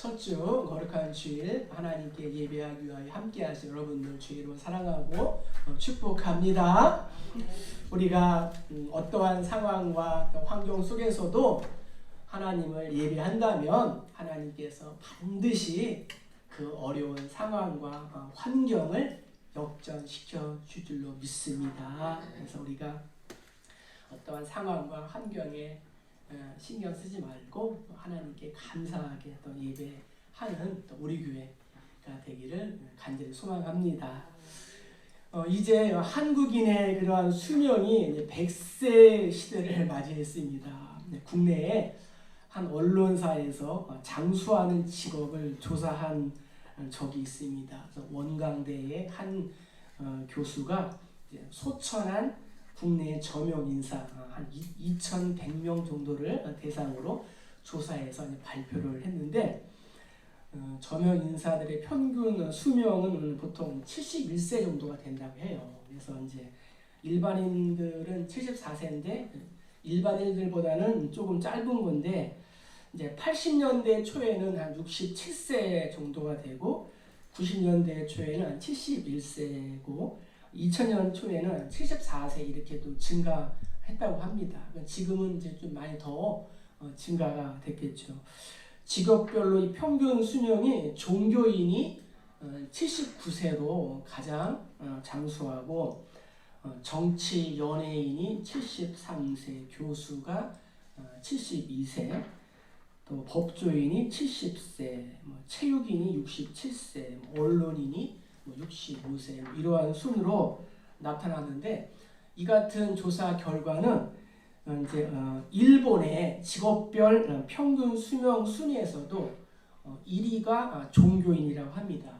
첫 주 거룩한 주일 하나님께 예배하기 위하여 함께하신 여러분들 주의로 사랑하고 축복합니다. 우리가 어떠한 상황과 환경 속에서도 하나님을 예배한다면 하나님께서 반드시 그 어려운 상황과 환경을 역전시켜 줄 줄로 믿습니다. 그래서 우리가 어떠한 상황과 환경에 신경 쓰지 말고 하나님께 감사하게 또 예배하는 또 우리 교회가 되기를 간절히 소망합니다. 이제 한국인의 그러한 수명이 100세 시대를 맞이했습니다. 국내에 한 언론사에서 장수하는 직업을 조사한 적이 있습니다. 그래서 원광대의 한 교수가 소천한 국내 저명 인사 한 2,100명 정도를 대상으로 조사해서 발표를 했는데 저명 인사들의 평균 수명은 보통 71세 정도가 된다고 해요. 그래서 이제 일반인들은 74세인데 일반인들보다는 조금 짧은 건데 이제 80년대 초에는 한 67세 정도가 되고 90년대 초에는 한 71세고 2000년 초에는 74세 이렇게도 증가했다고 합니다. 지금은 이제 좀 많이 더 증가가 됐겠죠. 직업별로 이 평균 수명이 종교인이 79세로 가장 장수하고 정치 연예인이 73세, 교수가 72세, 또 법조인이 70세, 체육인이 67세, 언론인이 65세 이러한 순으로 나타났는데 이 같은 조사 결과는 이제 일본의 직업별 평균 수명 순위에서도 1위가 종교인이라고 합니다.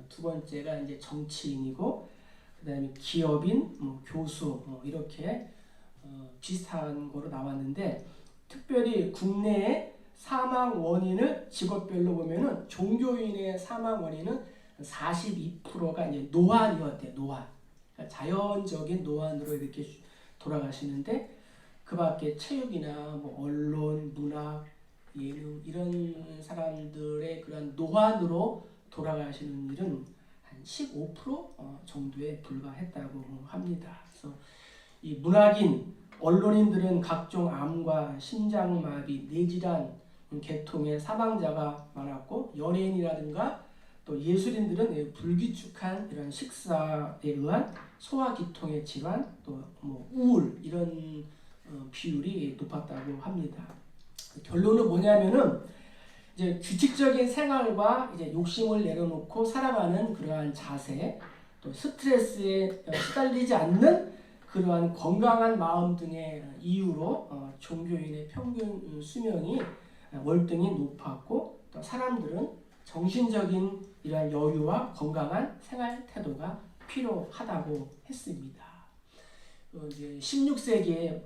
두 번째가 이제 정치인이고 그다음에 기업인, 교수 이렇게 비슷한 거로 나왔는데 특별히 국내의 사망 원인을 직업별로 보면은 종교인의 사망 원인은 42%가 이제 노환이었대요. 노환. 그러니까 자연적인 노환으로 이렇게 돌아가시는데 그밖에 체육이나 언론, 문학, 예능 이런 사람들의 그런 노환으로 돌아가시는 일은 한 15% 정도에 불과했다고 합니다. 그래서 이 문학인, 언론인들은 각종 암과 심장마비, 뇌질환 계통의 사망자가 많았고 연예인이라든가 또 예술인들은 불규칙한 이런 식사에 의한 소화기통의 질환, 또 우울 이런 비율이 높았다고 합니다. 결론은 뭐냐면은 이제 규칙적인 생활과 이제 욕심을 내려놓고 살아가는 그러한 자세, 또 스트레스에 시달리지 않는 그러한 건강한 마음 등의 이유로 종교인의 평균 수명이 월등히 높았고 또 사람들은 정신적인 이러한 여유와 건강한 생활 태도가 필요하다고 했습니다. 이제 16세기에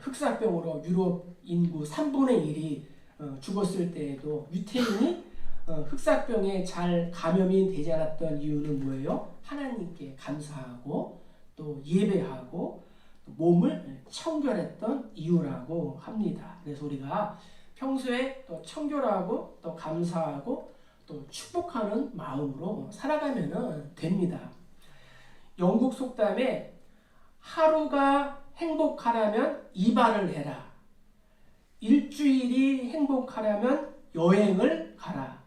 흑사병으로 유럽 인구 3분의 1이 죽었을 때에도 유태인이 흑사병에 잘 감염이 되지 않았던 이유는 뭐예요? 하나님께 감사하고 또 예배하고 몸을 청결했던 이유라고 합니다. 그래서 우리가 평소에 또 청결하고 또 감사하고 또 축복하는 마음으로 살아가면 됩니다. 영국 속담에 하루가 행복하려면 이발을 해라. 일주일이 행복하려면 여행을 가라.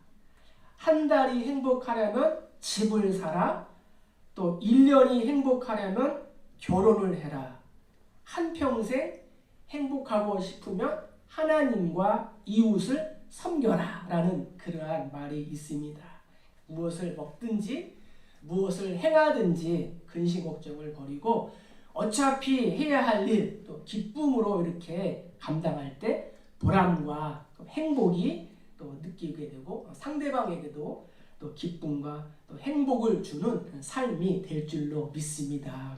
한 달이 행복하려면 집을 사라. 또 1년이 행복하려면 결혼을 해라. 한평생 행복하고 싶으면 하나님과 이웃을 섬겨라 라는 그러한 말이 있습니다. 무엇을 먹든지 무엇을 행하든지 근심 걱정을 버리고 어차피 해야 할 일 또 기쁨으로 이렇게 감당할 때 보람과 행복이 또 느끼게 되고 상대방에게도 또 기쁨과 또 행복을 주는 삶이 될 줄로 믿습니다.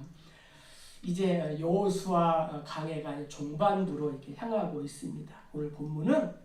이제 여호수아 강해가 종반부로 이렇게 향하고 있습니다. 오늘 본문은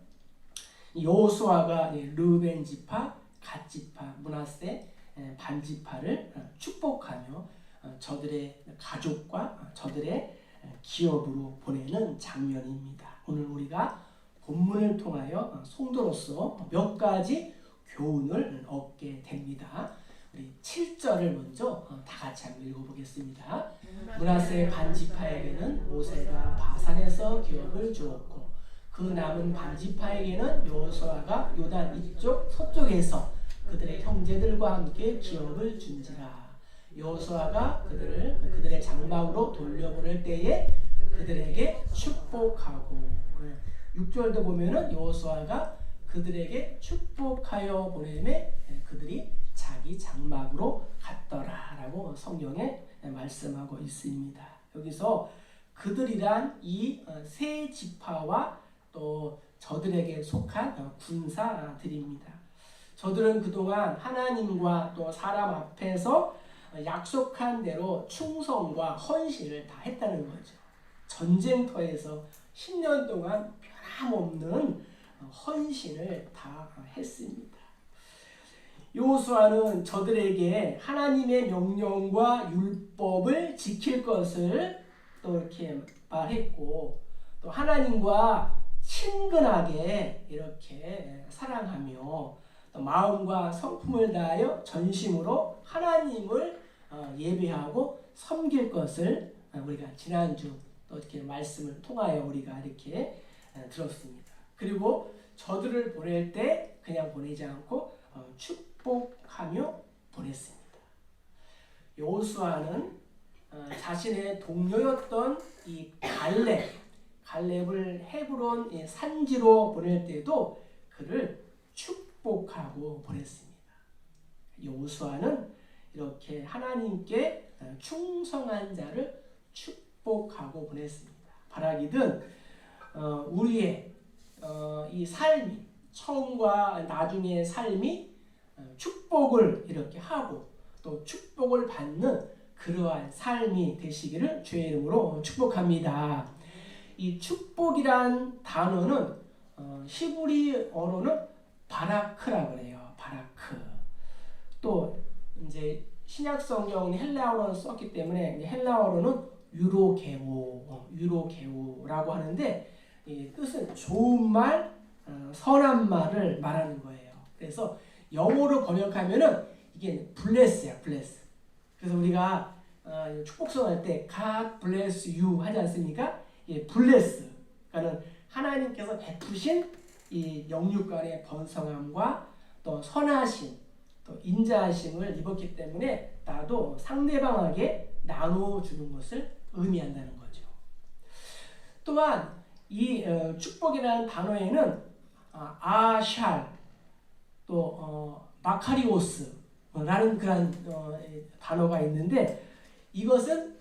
여호수아가 르우벤 지파, 갓 지파, 므낫세 반 지파를 축복하며 저들의 가족과 저들의 기업으로 보내는 장면입니다. 오늘 우리가 본문을 통하여 성도로서 몇 가지 교훈을 얻게 됩니다. 우리 7절을 먼저 다 같이 한번 읽어보겠습니다. 므낫세 반지파에게는 모세가 바산에서 기업을 주었고 그 남은 반지파에게는 여호수아가 요단 이쪽 서쪽에서 그들의 형제들과 함께 기업을 준지라. 여호수아가 그들의 장막으로 돌려보낼 때에 그들에게 축복하고 6절도 보면은 여호수아가 그들에게 축복하여 보내매 그들이 자기 장막으로 갔더라라고 성경에 말씀하고 있습니다. 여기서 그들이란 이 세 지파와 또 저들에게 속한 군사들입니다. 저들은 그동안 하나님과 또 사람 앞에서 약속한 대로 충성과 헌신을 다 했다는 거죠. 전쟁터에서 10년 동안 변함없는 헌신을 다 했습니다. 여호수아는 저들에게 하나님의 명령과 율법을 지킬 것을 또 이렇게 말했고 또 하나님과 친근하게 이렇게 사랑하며 또 마음과 성품을 다하여 전심으로 하나님을 예배하고 섬길 것을 우리가 지난주 또 이렇게 말씀을 통하여 우리가 이렇게 들었습니다. 그리고 저들을 보낼 때 그냥 보내지 않고 축복하며 보냈습니다. 여호수아는 자신의 동료였던 이 갈렙을 헤브론 산지로 보낼 때도 그를 축복하고 보냈습니다. 여호수아는 이렇게 하나님께 충성한 자를 축복하고 보냈습니다. 바라기든 우리의 이 삶이 처음과 나중의 삶이 축복을 이렇게 하고 또 축복을 받는 그러한 삶이 되시기를 주의 이름으로 축복합니다. 이 축복이란 단어는 히브리어로는 바라크라 그래요. 바라크. 또 이제 신약 성경은 헬라어로 썼기 때문에 헬라어로는 유로게오라고 하는데 이 뜻은 좋은 말, 선한 말을 말하는 거예요. 그래서 영어로 번역하면은 이게 bless야, bless. 그래서 우리가 축복성할 때 God bless you 하지 않습니까? 예, bless. 그러니까는 하나님께서 베푸신 이 영육간의 번성함과 또 선하심, 또 인자하심을 입었기 때문에 나도 상대방에게 나눠주는 것을 의미한다는 거죠. 또한 이 축복이라는 단어에는 아샬 또 마카리오스라는 그런 단어가 있는데 이것은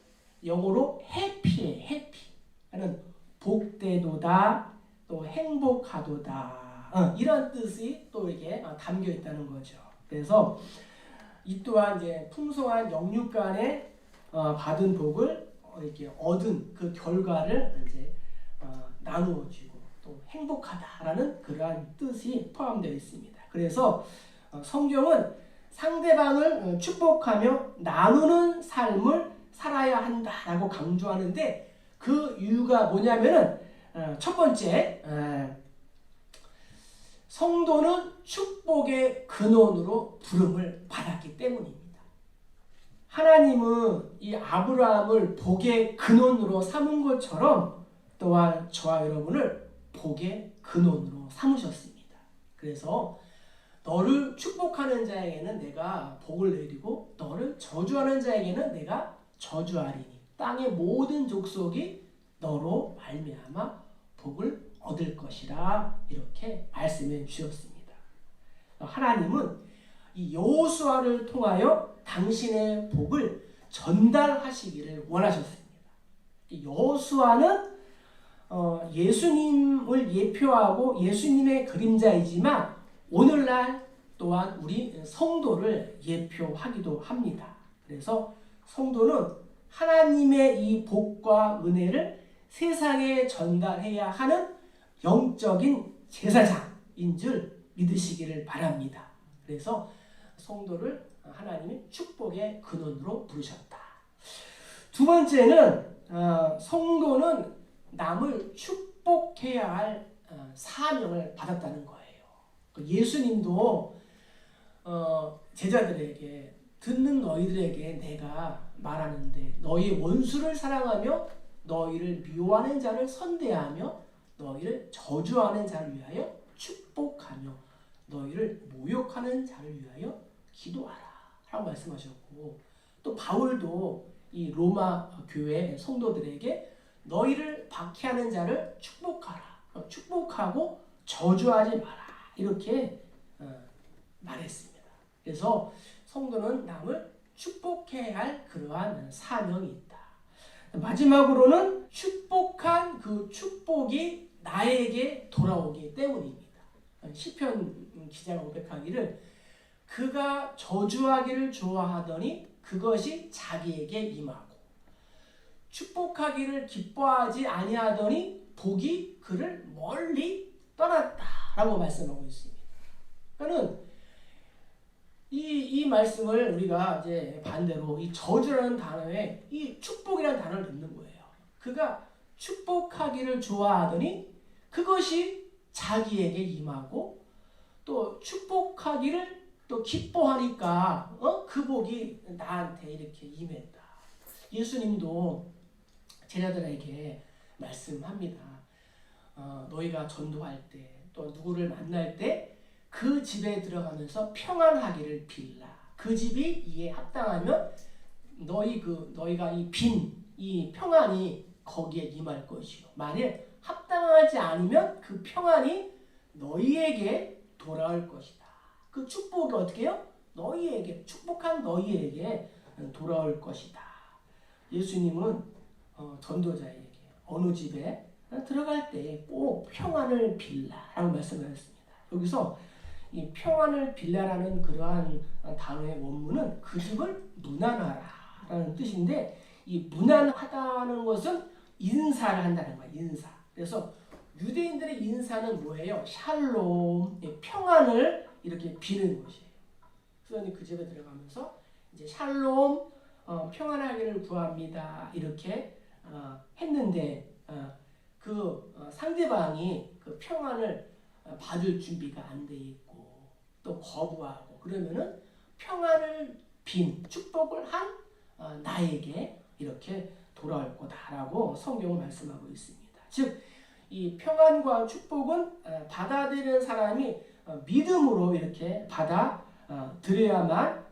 영어로 해피예요. 해피. 하는 복되도다 또 행복하도다 이런 뜻이 또 이렇게 담겨 있다는 거죠. 그래서 이 또한 이제 풍성한 영육간에 받은 복을 이렇게 얻은 그 결과를 이제 나누어지고 또 행복하다라는 그러한 뜻이 포함되어 있습니다. 그래서 성경은 상대방을 축복하며 나누는 삶을 살아야 한다라고 강조하는데 그 이유가 뭐냐면은 첫 번째 성도는 축복의 근원으로 부름을 받았기 때문입니다. 하나님은 이 아브라함을 복의 근원으로 삼은 것처럼 또한 저와 여러분을 복의 근원으로 삼으셨습니다. 그래서 너를 축복하는 자에게는 내가 복을 내리고 너를 저주하는 자에게는 내가 저주하리니 땅의 모든 족속이 너로 말미암아 복을 얻을 것이라 이렇게 말씀해 주셨습니다. 하나님은 이 여호수아를 통하여 당신의 복을 전달하시기를 원하셨습니다. 여호수아는 예수님을 예표하고 예수님의 그림자이지만 오늘날 또한 우리 성도를 예표하기도 합니다. 그래서 성도는 하나님의 이 복과 은혜를 세상에 전달해야 하는 영적인 제사장인 줄 믿으시기를 바랍니다. 그래서 성도를 하나님의 축복의 근원으로 부르셨다. 두 번째는 성도는 남을 축복해야 할 사명을 받았다는 거예요. 예수님도 제자들에게 듣는 너희들에게 내가 말하는데 너희 원수를 사랑하며 너희를 미워하는 자를 선대하며 너희를 저주하는 자를 위하여 축복하며 너희를 모욕하는 자를 위하여 기도하라 라고 말씀하셨고, 또 바울도 이 로마 교회 성도들에게 너희를 박해하는 자를 축복하라, 축복하고 저주하지 마라 이렇게 말했습니다. 그래서 성도는 남을 축복해야 할 그러한 사명이 있다. 마지막으로는 축복한 그 축복이 나에게 돌아오기 때문입니다. 시편 기자가 고백하기를 그가 저주하기를 좋아하더니 그것이 자기에게 임하고 축복하기를 기뻐하지 아니하더니 복이 그를 멀리 떠났다라고 말씀하고 있습니다. 그러니까는 이 말씀을 우리가 이제 반대로 이 저주라는 단어에 이 축복이라는 단어를 넣는 거예요. 그가 축복하기를 좋아하더니 그것이 자기에게 임하고 또 축복하기를 또 기뻐하니까 그 복이 나한테 이렇게 임했다. 예수님도 제자들에게 말씀합니다. 너희가 전도할 때 또 누구를 만날 때 그 집에 들어가면서 평안하기를 빌라. 그 집이 이에 합당하면 너희가 이 평안이 거기에 임할 것이요. 만일 합당하지 않으면 그 평안이 너희에게 돌아올 것이다. 그 축복이 어떻게 해요? 축복한 너희에게 돌아올 것이다. 예수님은 전도자에게 어느 집에 들어갈 때 꼭 평안을 빌라라고 말씀하셨습니다. 여기서 이 평안을 빌라라는 그러한 단어의 원문은 그 집을 문안하라라는 뜻인데, 이 문안하다는 것은 인사를 한다는 거야. 인사. 그래서 유대인들의 인사는 뭐예요? 샬롬, 평안을 이렇게 비는 것이에요. 그래서 그 집에 들어가면서 이제 샬롬, 평안하기를 구합니다. 이렇게 했는데 그 상대방이 그 평안을 받을 준비가 안 돼 있고 또 거부하고 그러면은 평안을 빈 축복을 한 나에게 이렇게 돌아올 거다라고 성경은 말씀하고 있습니다. 즉, 이 평안과 축복은 받아들이는 사람이 믿음으로 이렇게 받아들여야만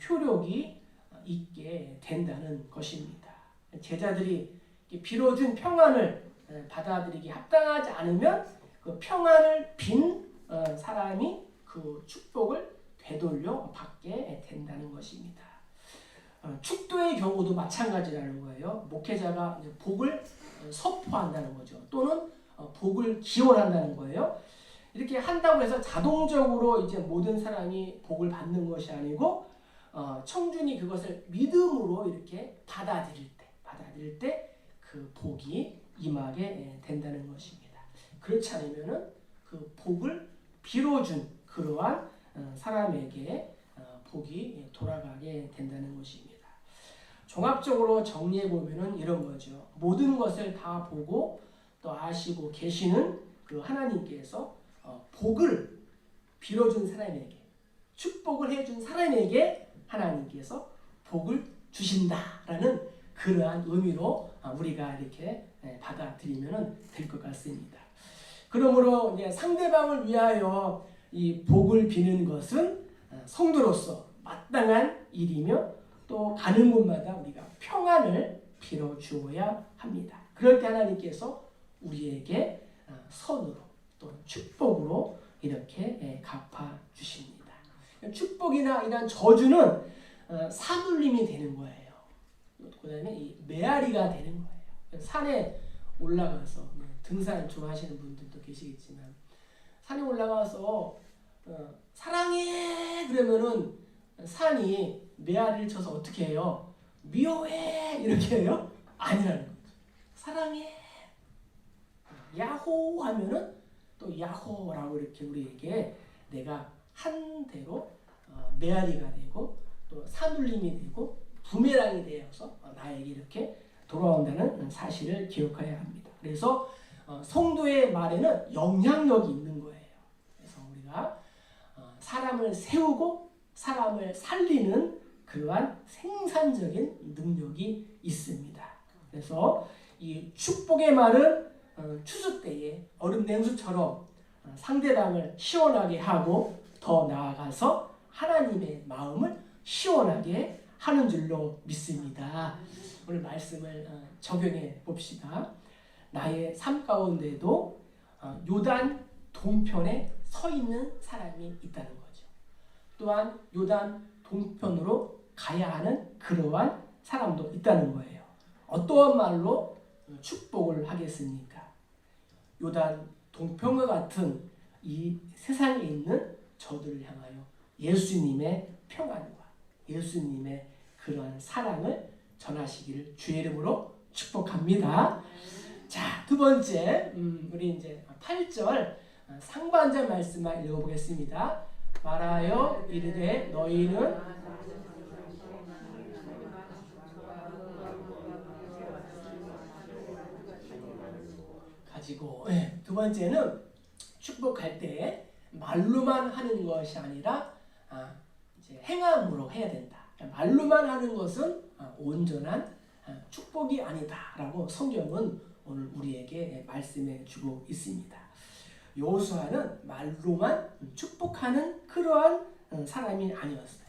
효력이 있게 된다는 것입니다. 제자들이 빌어준 평안을 받아들이기 합당하지 않으면 그 평안을 빈 사람이 그 축복을 되돌려 받게 된다는 것입니다. 축도의 경우도 마찬가지라는 거예요. 목회자가 이제 복을 선포한다는 거죠. 또는 복을 기원한다는 거예요. 이렇게 한다고 해서 자동적으로 이제 모든 사람이 복을 받는 것이 아니고 청중이 그것을 믿음으로 이렇게 받아들일 때 그 복이 임하게 된다는 것입니다. 그렇지 않으면은 그 복을 빌어준 그러한 사람에게 복이 돌아가게 된다는 것입니다. 종합적으로 정리해 보면은 이런 거죠. 모든 것을 다 보고 또 아시고 계시는 그 하나님께서 복을 빌어준 사람에게, 축복을 해준 사람에게 하나님께서 복을 주신다라는 그러한 의미로 우리가 이렇게 받아들이면 될 것 같습니다. 그러므로 이제 상대방을 위하여 이 복을 비는 것은 성도로서 마땅한 일이며 또 가는 곳마다 우리가 평안을 빌어 주어야 합니다. 그럴 때 하나님께서 우리에게 선으로 또 축복으로 이렇게 갚아 주십니다. 축복이나 이런 저주는 사눌림이 되는 거예요. 그 다음에 이 메아리가 되는 거예요. 산에 올라가서 등산 좋아하시는 분들도 계시겠지만 산에 올라가서 사랑해 그러면은 산이 메아리를 쳐서 어떻게 해요? 미워해 이렇게 해요? 아니라는 거죠. 사랑해 야호 하면은 또 야호라고 이렇게 우리에게 내가 한 대로 메아리가 되고 또 사눌림이 되고 부메랑이 되어서 나에게 이렇게 돌아온다는 사실을 기억해야 합니다. 그래서 성도의 말에는 영향력이 있는 거예요. 그래서 우리가 사람을 세우고 사람을 살리는 그러한 생산적인 능력이 있습니다. 그래서 이 축복의 말은 추수 때에 얼음 냉수처럼 상대방을 시원하게 하고 더 나아가서 하나님의 마음을 시원하게 하는 줄로 믿습니다. 오늘 말씀을 적용해 봅시다. 나의 삶 가운데도 요단 동편에 서 있는 사람이 있다는 거죠. 또한 요단 동편으로 가야 하는 그러한 사람도 있다는 거예요. 어떠한 말로 축복을 하겠습니까? 요단 동편과 같은 이 세상에 있는 저들을 향하여 예수님의 평안과 예수님의 그러한 사랑을 전하시기를 주의 이름으로 축복합니다. 자, 두 번째, 우리 이제 8절 상반절 말씀만 읽어보겠습니다. 말하여 이르되 너희는 가지고, 두 번째는 축복할 때 말로만 하는 것이 아니라 이제 행함으로 해야 된다. 말로만 하는 것은 온전한 축복이 아니다라고 성경은 오늘 우리에게 말씀해 주고 있습니다. 여호수아는 말로만 축복하는 그러한 사람이 아니었어요.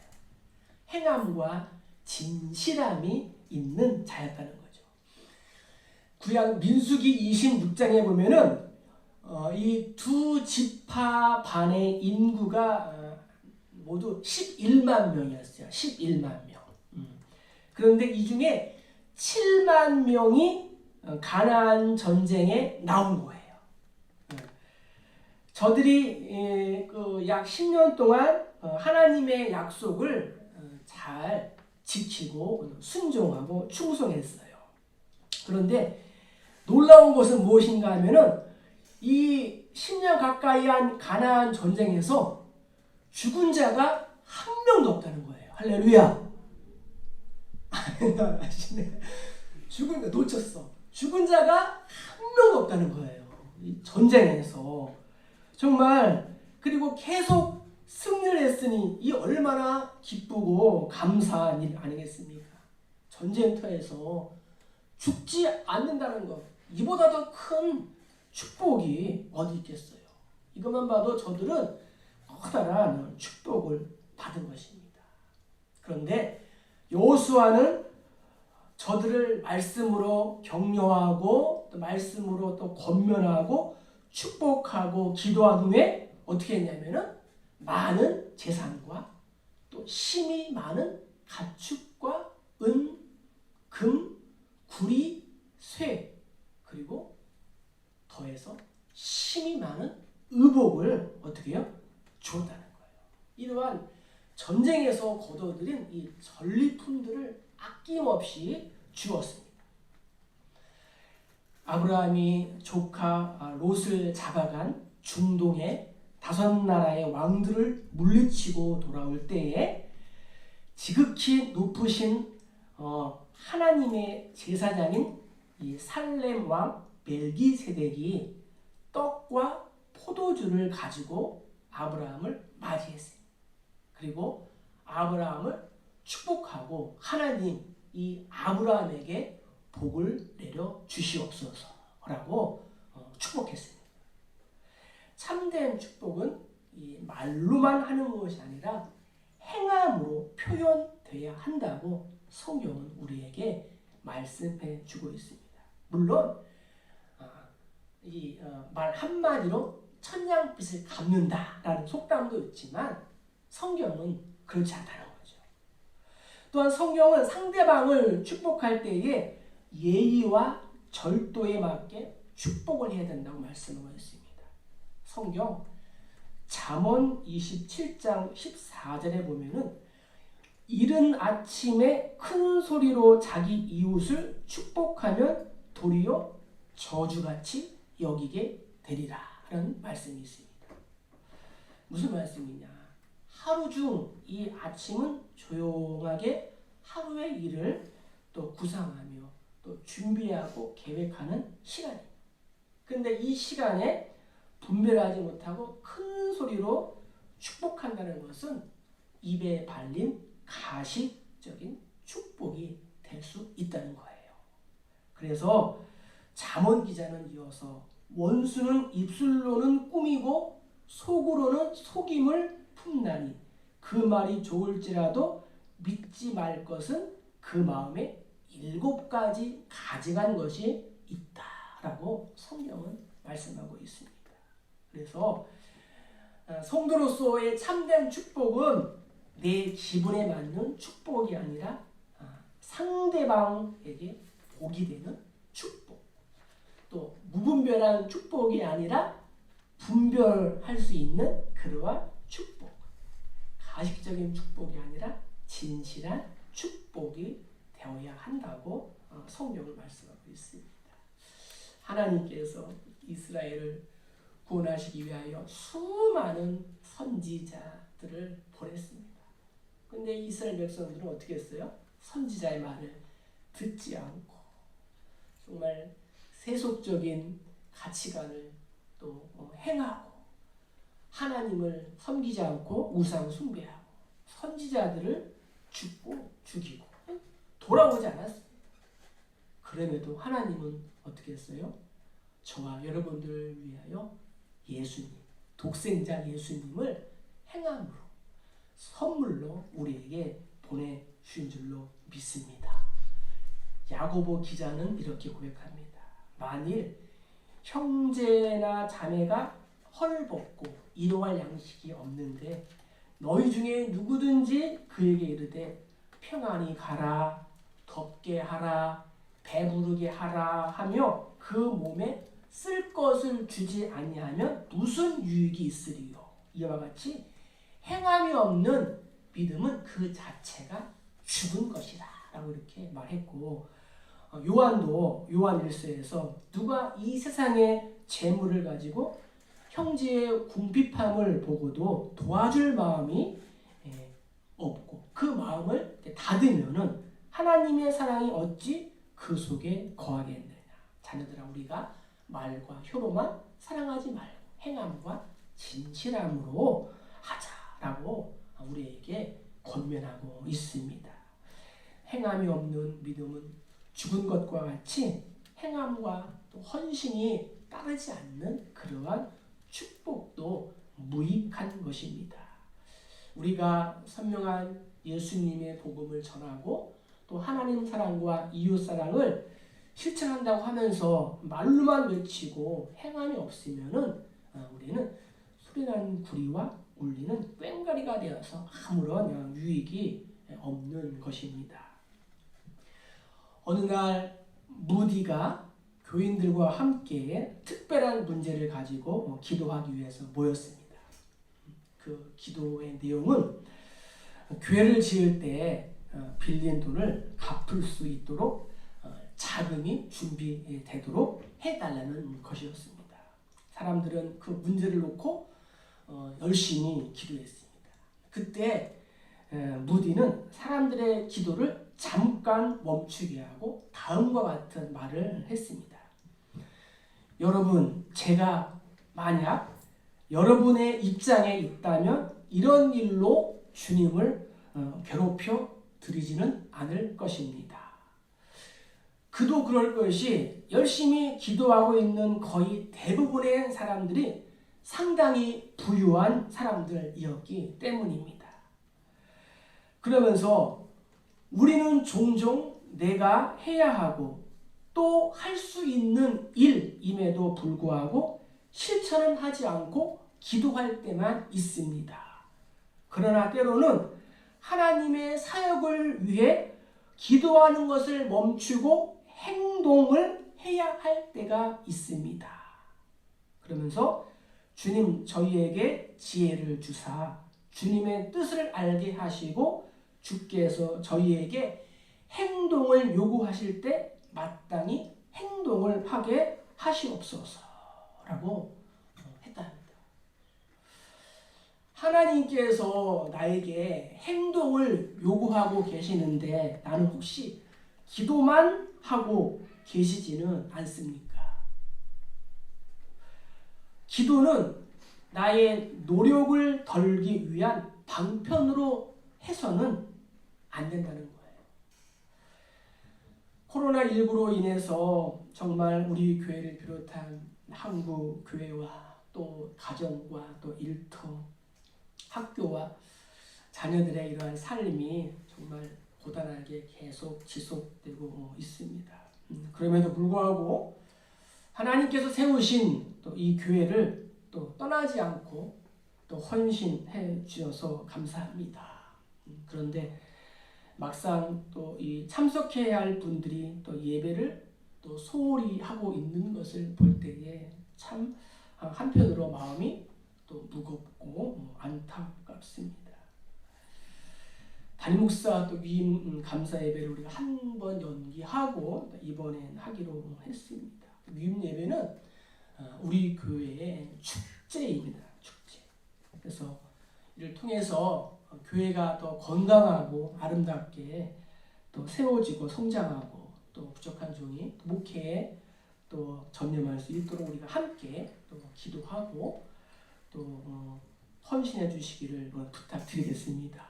행함과 진실함이 있는 자였다는 거죠. 구약 민수기 26장에 보면은 이 두 지파 반의 인구가 모두 11만 명이었어요. 11만 명. 그런데 이 중에 7만 명이 가나안 전쟁에 나온 거예요. 저들이 약 10년 동안 하나님의 약속을 잘 지키고 순종하고 충성했어요. 그런데 놀라운 것은 무엇인가 하면은 이 10년 가까이 한 가나안 전쟁에서 죽은 자가 한 명도 없다는 거예요. 할렐루야. 죽은 놓쳤어. 죽은 자가 한 명도 없다는 거예요. 이 전쟁에서 정말. 그리고 계속 승리를 했으니 이 얼마나 기쁘고 감사한 일 아니겠습니까? 전쟁터에서 죽지 않는다는 것, 이보다 더 큰 축복이 어디 있겠어요? 이것만 봐도 저들은 커다란 축복을 받은 것입니다. 그런데 여호수아는 저들을 말씀으로 격려하고 또 말씀으로 또 권면하고 축복하고 기도한 후에 어떻게 했냐면은 많은 재산과 또 힘이 많은 가축과 은, 금, 구리, 쇠 그리고 더해서 힘이 많은 의복을 어떻게 해요? 주었다는 거예요. 이러한 전쟁에서 거둬들인 이 전리품들을 아낌없이 주었습니다. 아브라함이 조카 롯을 잡아간 중동의 5나라의 왕들을 물리치고 돌아올 때에 지극히 높으신 하나님의 제사장인 이 살렘 왕 멜기세덱이 떡과 포도주를 가지고 아브라함을 맞이했어요. 그리고 아브라함을 축복하고 하나님 이 아브라함에게 복을 내려 주시옵소서라고 축복했습니다. 참된 축복은 이 말로만 하는 것이 아니라 행함으로 표현돼야 한다고 성경은 우리에게 말씀해 주고 있습니다. 물론 이 말 한마디로 천냥빚을 갚는다라는 속담도 있지만 성경은 그렇지 않다는 거죠. 또한 성경은 상대방을 축복할 때에 예의와 절도에 맞게 축복을 해야 된다고 말씀하고 있습니다. 성경 잠언 27장 14절에 보면은 이른 아침에 큰 소리로 자기 이웃을 축복하면 도리어 저주같이 여기게 되리라 라는 말씀이 있습니다. 무슨 말씀이냐? 하루 중 이 아침은 조용하게 하루의 일을 또 구상하며 또 준비하고 계획하는 시간입니다. 그런데 이 시간에 분별하지 못하고 큰 소리로 축복한다는 것은 입에 발린 가식적인 축복이 될 수 있다는 거예요. 그래서 잠언 기자는 이어서 원수는 입술로는 꾸미고 속으로는 속임을 품나니 그 말이 좋을지라도 믿지 말 것은 그 마음에 7가지 가증한 것이 있다라고 성경은 말씀하고 있습니다. 그래서 성도로서의 참된 축복은 내 기분에 맞는 축복이 아니라 상대방에게 복이 되는 축복, 또 무분별한 축복이 아니라 분별할 수 있는 그러한 축복, 가식적인 축복이 아니라 진실한 축복이 되어야 한다고 성경을 말씀하고 있습니다. 하나님께서 이스라엘을 구원하시기 위하여 수많은 선지자들을 보냈습니다. 근데 이스라엘 백성들은 어떻게 했어요? 선지자의 말을 듣지 않고 정말 세속적인 가치관을 또 행하고 하나님을 섬기지 않고 우상 숭배하고 선지자들을 죽이고 돌아오지 않았습니다. 그럼에도 하나님은 어떻게 했어요? 저와 여러분들을 위하여 예수님, 독생자 예수님을 행함으로 선물로 우리에게 보내주신 줄로 믿습니다. 야고보 기자는 이렇게 고백합니다. 만일 형제나 자매가 헐벗고 일용할 양식이 없는데 너희 중에 누구든지 그에게 이르되 평안히 가라, 덥게 하라, 배부르게 하라 하며 그 몸에 쓸 것을 주지 아니하면 무슨 유익이 있으리요. 이와 같이 행함이 없는 믿음은 그 자체가 죽은 것이다 라고 이렇게 말했고, 요한도 요한 1서에서 누가 이 세상의 재물을 가지고 형제의 궁핍함을 보고도 도와줄 마음이 없고 그 마음을 닫으면은 하나님의 사랑이 어찌 그 속에 거하겠느냐. 자녀들아, 우리가 말과 혀로만 사랑하지 말고 행함과 진실함으로 하자라고 우리에게 권면하고 있습니다. 행함이 없는 믿음은 죽은 것과 같이 행함과 또 헌신이 따르지 않는 그러한 축복도 무익한 것입니다. 우리가 선명한 예수님의 복음을 전하고 또 하나님 사랑과 이웃 사랑을 실천한다고 하면서 말로만 외치고 행함이 없으면은 우리는 소리나는 구리와 울리는 꽹과리가 되어서 아무런 유익이 없는 것입니다. 어느 날 무디가 교인들과 함께 특별한 문제를 가지고 기도하기 위해서 모였습니다. 그 기도의 내용은 교회를 지을 때 빌린 돈을 갚을 수 있도록 자금이 준비되도록 해달라는 것이었습니다. 사람들은 그 문제를 놓고 열심히 기도했습니다. 그때 무디는 사람들의 기도를 잠깐 멈추게 하고 다음과 같은 말을 했습니다. 여러분, 제가 만약 여러분의 입장에 있다면 이런 일로 주님을 괴롭혀 드리지는 않을 것입니다. 그도 그럴 것이 열심히 기도하고 있는 거의 대부분의 사람들이 상당히 부유한 사람들이었기 때문입니다. 그러면서 우리는 종종 내가 해야 하고 또 할 수 있는 일임에도 불구하고 실천은 하지 않고 기도할 때만 있습니다. 그러나 때로는 하나님의 사역을 위해 기도하는 것을 멈추고 행동을 해야 할 때가 있습니다. 그러면서 주님 저희에게 지혜를 주사 주님의 뜻을 알게 하시고 주께서 저희에게 행동을 요구하실 때 마땅히 행동을 하게 하시옵소서라고 했답니다. 하나님께서 나에게 행동을 요구하고 계시는데 나는 혹시 기도만 하고 계시지는 않습니까? 기도는 나의 노력을 덜기 위한 방편으로 해서는 안 된다는 거예요. 코로나19로 인해서 정말 우리 교회를 비롯한 한국 교회와 또 가정과 또 일터, 학교와 자녀들의 이러한 삶이 정말 고단하게 계속 지속되고 있습니다. 그럼에도 불구하고 하나님께서 세우신 또 이 교회를 또 떠나지 않고 또 헌신해 주셔서 감사합니다. 그런데 막상 또 이 참석해야 할 분들이 또 예배를 또 소홀히 하고 있는 것을 볼 때에 참 한편으로 마음이 또 무겁고 안타깝습니다. 담임 목사 또 위임 감사 예배를 우리가 한 번 연기하고 이번엔 하기로 했습니다. 위임 예배는 우리 교회의 축제입니다. 축제. 그래서 이를 통해서 교회가 더 건강하고 아름답게 또 세워지고 성장하고 또 부족한 종이 목회에 또 전념할 수 있도록 우리가 함께 또 기도하고 또 헌신해 주시기를 부탁드리겠습니다.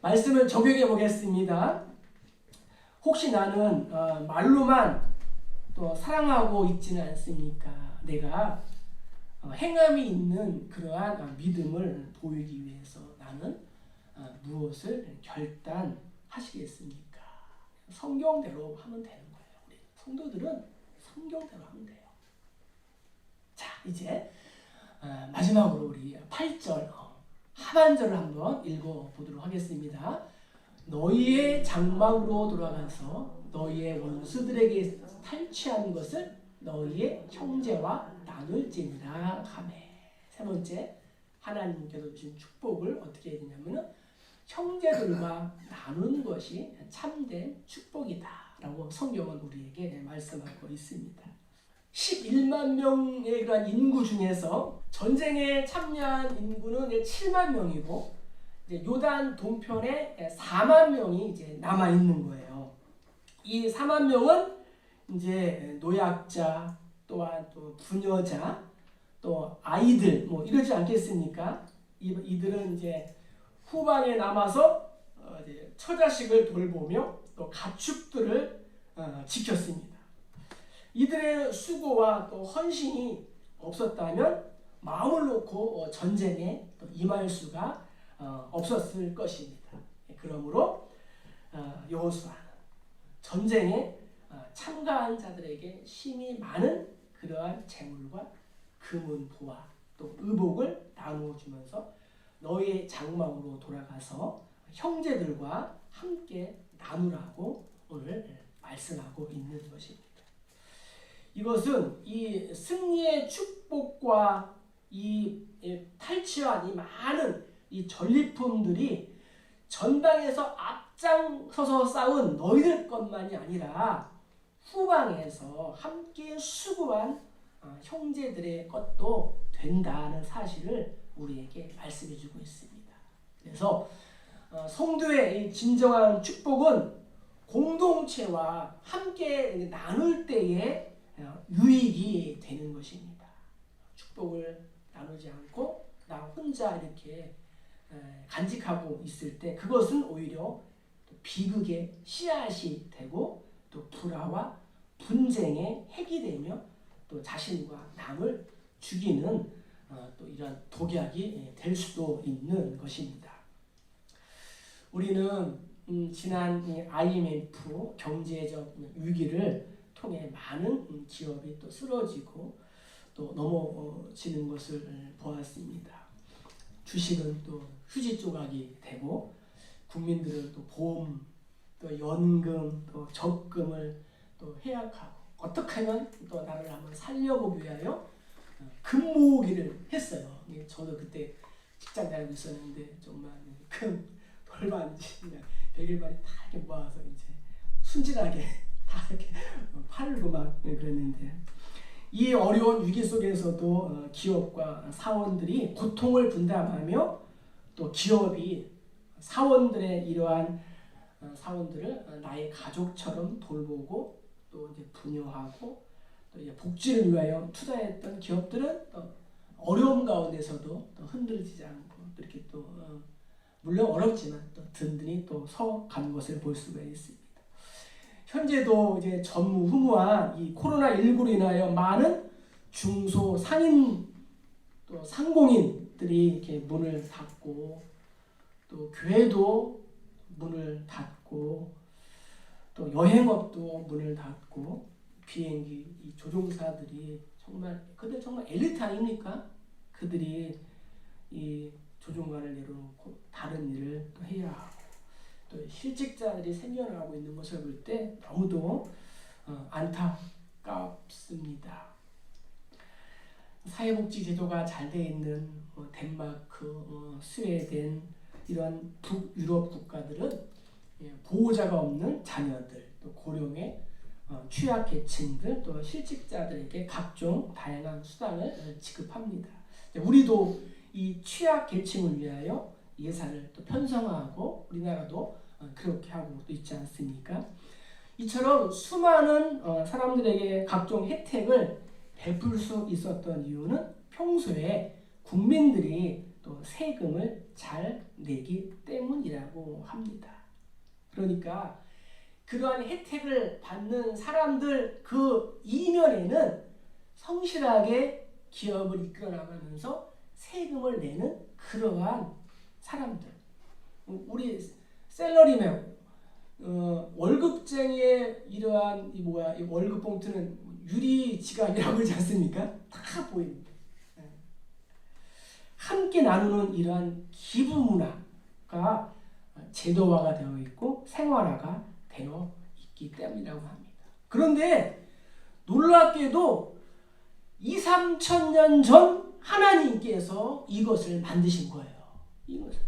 말씀을 적용해 보겠습니다. 혹시 나는 말로만 또 사랑하고 있지는 않습니까? 내가 행함이 있는 그러한 믿음을 보이기 위해서 나는 무엇을 결단하시겠습니까? 성경대로 하면 되는 거예요. 우리 성도들은 성경대로 하면 돼요. 자, 이제 마지막으로 우리 8절 하반절을 한번 읽어보도록 하겠습니다. 너희의 장막으로 돌아가서 너희의 원수들에게 탈취한 것을 너희의 형제와 나눌지니라 하매. 세 번째, 하나님께서 주신 축복을 어떻게 해야 되냐면은 형제들과 나누는 것이 참된 축복이다 라고 성경은 우리에게 말씀하고 있습니다. 11만 명의 그런 인구 중에서 전쟁에 참여한 인구는 7만 명이고 이제 요단 동편에 4만 명이 이제 남아 있는 거예요. 이 4만 명은 이제 노약자 또한 또 부녀자 또 아이들 뭐 이러지 않겠습니까? 이들은 이제 후방에 남아서 이제 처자식을 돌보며 또 가축들을 지켰습니다. 이들의 수고와 또 헌신이 없었다면 마음을 놓고 전쟁에 또 임할 수가 없었을 것입니다. 그러므로 여호수아는 전쟁에 참가한 자들에게 심히 많은 그러한 재물과 금은 보화 또 의복을 나누어 주면서 너희의 장막으로 돌아가서 형제들과 함께 나누라고 오늘 말씀하고 있는 것입니다. 이것은 이 승리의 축복과 이 탈취한 이 많은 이 전리품들이 전방에서 앞장서서 싸운 너희들 것만이 아니라 후방에서 함께 수고한 형제들의 것도 된다는 사실을 우리에게 말씀해 주고 있습니다. 그래서 성도의 이 진정한 축복은 공동체와 함께 나눌 때에 유익이 되는 것입니다. 축복을 나누지 않고 나 혼자 이렇게 간직하고 있을 때 그것은 오히려 비극의 씨앗이 되고 또 불화와 분쟁의 핵이 되며 또 자신과 남을 죽이는 또 이런 독약이 될 수도 있는 것입니다. 우리는 지난 IMF 경제적 위기를 통해 많은 기업이 또 쓰러지고 또 넘어지는 것을 보았습니다. 주식은 또 휴지 조각이 되고 국민들은 또 보험, 또 연금, 또 적금을 또 해약하고 어떻게 하면 또 나를 한번 살려보기 위하여 금 모으기를 했어요. 저도 그때 직장 다니고 있었는데 정말 금 돌반지, 백일반이 다 이렇게 모아서 이제 순진하게 다 이렇게 팔고 막 그랬는데 이 어려운 위기 속에서도 기업과 사원들이 고통을 분담하며 또 기업이 사원들의 이러한 사원들을 나의 가족처럼 돌보고 또 이제 분여하고 또 이제 복지를 위하여 투자했던 기업들은 또 어려움 가운데서도 또 흔들리지 않고 또 이렇게 또 물론 어렵지만 또 든든히 또 서간 것을 볼 수가 있습니다. 현재도 이제 전무후무한 이 코로나19로 인하여 많은 중소 상인 또 상공인들이 이렇게 문을 닫고 또 교회도 문을 닫고 또 여행업도 문을 닫고 비행기 이 조종사들이 그들 정말 엘리트 아닙니까? 그들이 이 조종관을 내려놓고 다른 일을 또 해야 하고 또 실직자들이 생겨나고 있는 것을 볼 때 너무도 안타깝습니다. 사회복지 제도가 잘 돼 있는 덴마크, 스웨덴 이런 북유럽 국가들은 보호자가 없는 자녀들, 또 고령의 취약계층들, 또 실직자들에게 각종 다양한 수당을 지급합니다. 우리도 이 취약계층을 위하여 예산을 또 편성하고 우리나라도 그렇게 하고 또 있지 않습니까? 이처럼 수많은 사람들에게 각종 혜택을 베풀 수 있었던 이유는 평소에 국민들이 또 세금을 잘 내기 때문이라고 합니다. 그러니까 그러한 혜택을 받는 사람들 그 이면에는 성실하게 기업을 이끌어 나가면서 세금을 내는 그러한 사람들, 우리 셀러리맨, 월급쟁이의 이러한 이 월급 봉투는 유리 지갑이라고 하지 않습니까? 다 보입니다. 함께 나누는 이러한 기부 문화가 제도화가 되어 있고 생활화가 되어 있기 때문이라고 합니다. 그런데 놀랍게도 2,000~3,000 년 전 하나님께서 이것을 만드신 거예요. 이것을.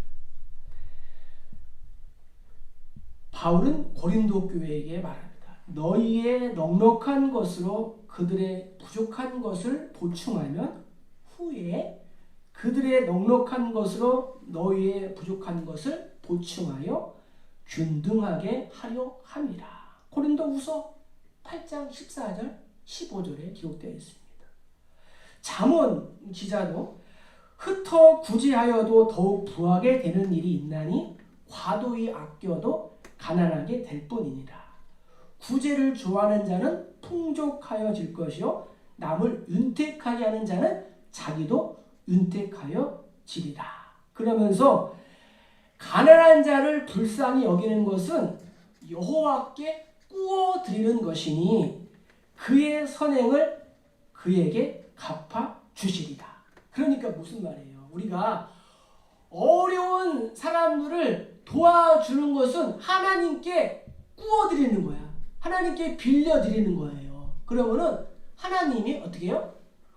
바울은 고린도 교회에게 말합니다. 너희의 넉넉한 것으로 그들의 부족한 것을 보충하면 후에 그들의 넉넉한 것으로 너희의 부족한 것을 보충하여 균등하게 하려 함이라. 고린도후서 8장 14절 15절에 기록되어 있습니다. 잠언 기자도 흩어 구제하여도 더욱 부하게 되는 일이 있나니 과도히 아껴도 가난하게 될 뿐이니라. 구제를 좋아하는 자는 풍족하여질 것이요 남을 윤택하게 하는 자는 자기도 윤택하여지리라. 그러면서 가난한 자를 불쌍히 여기는 것은 여호와께 꾸어 드리는 것이니 그의 선행을 그에게 갚아 주시리라. 그러니까 무슨 말이에요? 우리가 어려운 사람들을 도와주는 것은 하나님께 꾸어 드리는 거야. 하나님께 빌려 드리는 거예요. 그러면은 하나님이 어떻게 해요?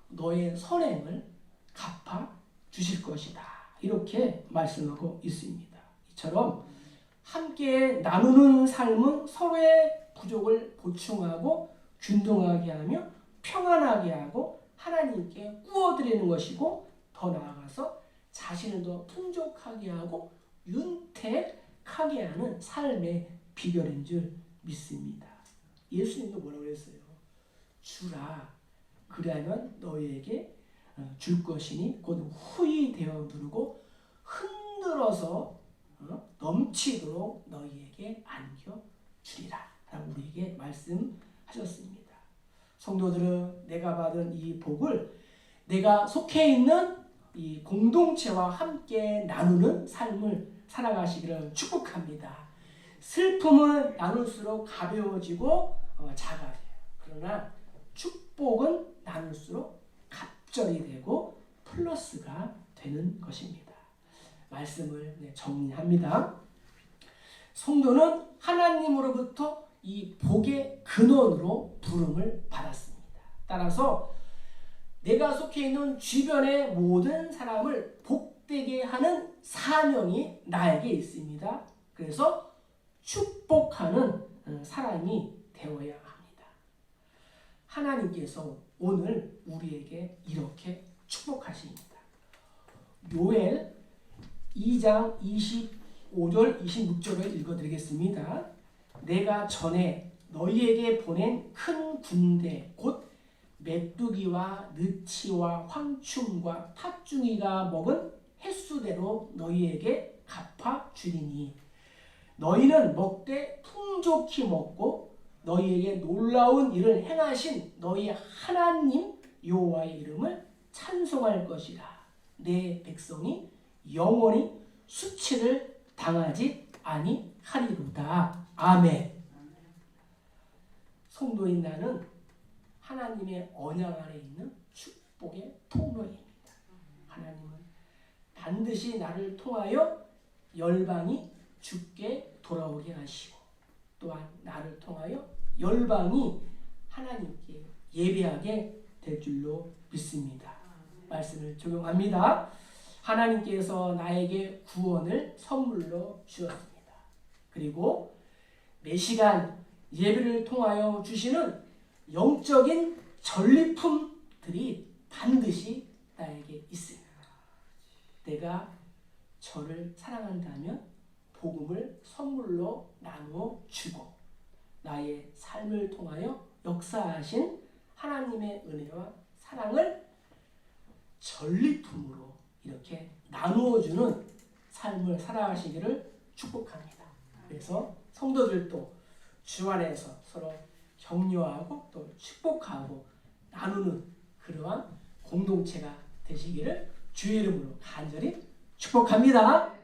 너의 선행을 갚아 주실 것이다. 이렇게 말씀하고 있습니다. 이처럼 함께 나누는 삶은 서로의 부족을 보충하고 균등하게 하며 평안하게 하고 하나님께 꾸어드리는 것이고 더 나아가서 자신을 더 풍족하게 하고 윤택하게 하는 삶의 비결인 줄 믿습니다. 예수님도 뭐라고 그랬어요? 주라 그리하면 너희에게 줄 것이니 곧 후히 되어 누르고 흔들어서 넘치도록 너희에게 안겨주리라 라고 우리에게 말씀하셨습니다. 성도들은 내가 받은 이 복을 내가 속해 있는 이 공동체와 함께 나누는 삶을 살아가시기를 축복합니다. 슬픔은 나눌수록 가벼워지고 작아져요. 그러나 축복은 나눌수록 갑절이 되고 플러스가 되는 것입니다. 말씀을 정리합니다. 성도는 하나님으로부터 이 복의 근원으로 부름을 받았습니다. 따라서 내가 속해 있는 주변의 모든 사람을 복되게 하는 사명이 나에게 있습니다. 그래서 축복하는 사람이 되어야 합니다. 하나님께서 오늘 우리에게 이렇게 축복하십니다. 요엘 2장 25절 26절을 읽어드리겠습니다. 내가 전에 너희에게 보낸 큰 군대 곧 메뚜기와 느치와 황충과 팥중이가 먹은 횟수대로 너희에게 갚아주리니 너희는 먹되 풍족히 먹고 너희에게 놀라운 일을 행하신 너희 하나님 여호와의 이름을 찬송할 것이라. 내 백성이 영원히 수치를 당하지 아니하리로다. 아멘. 성도인 나는 하나님의 언약 안에 있는 축복의 통로입니다. 하나님은 반드시 나를 통하여 열방이 주께 돌아오게 하시고 또한 나를 통하여 열방이 하나님께 예배하게 될 줄로 믿습니다. 말씀을 적용합니다. 하나님께서 나에게 구원을 선물로 주었습니다. 그리고 매 시간 예배를 통하여 주시는 영적인 전리품들이 반드시 나에게 있습니다. 내가 저를 사랑한다면 복음을 선물로 나누어 주고 나의 삶을 통하여 역사하신 하나님의 은혜와 사랑을 전리품으로 이렇게 나누어 주는 삶을 살아가시기를 축복합니다. 그래서 성도들도 주 안에서 서로 격려하고 또 축복하고 나누는 그러한 공동체가 되시기를 주의 이름으로 간절히 축복합니다.